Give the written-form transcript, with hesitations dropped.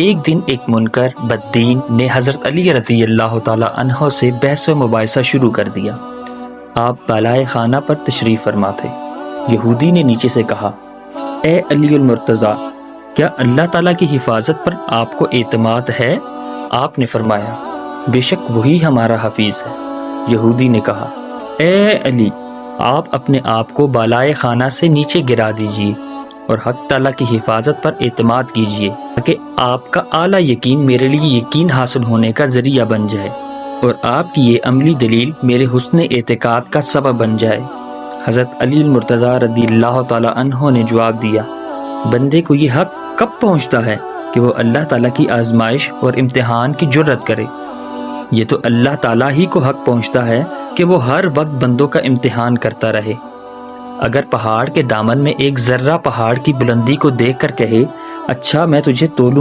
ایک دن ایک منکر بددین نے حضرت علی رضی اللہ تعالی عنہ سے بحث و مباحثہ شروع کر دیا۔ آپ بالائے خانہ پر تشریف فرما تھے۔ یہودی نے نیچے سے کہا، اے علی المرتضیٰ، کیا اللہ تعالیٰ کی حفاظت پر آپ کو اعتماد ہے؟ آپ نے فرمایا، بے شک وہی ہمارا حفیظ ہے۔ یہودی نے کہا، اے علی، آپ اپنے آپ کو بالائے خانہ سے نیچے گرا دیجیے اور حق تعالیٰ کی حفاظت پر اعتماد کیجیے تاکہ آپ کا اعلیٰ یقین میرے لیے یقین حاصل ہونے کا ذریعہ بن جائے اور آپ کی یہ عملی دلیل میرے حسن اعتقاد کا سبب بن جائے۔ حضرت علی المرتضیٰ رضی اللہ تعالیٰ عنہ نے جواب دیا، بندے کو یہ حق کب پہنچتا ہے کہ وہ اللہ تعالیٰ کی آزمائش اور امتحان کی جرت کرے؟ یہ تو اللہ تعالیٰ ہی کو حق پہنچتا ہے کہ وہ ہر وقت بندوں کا امتحان کرتا رہے۔ اگر پہاڑ کے دامن میں ایک ذرہ پہاڑ کی بلندی کو دیکھ کر کہے، اچھا میں تجھے تولوں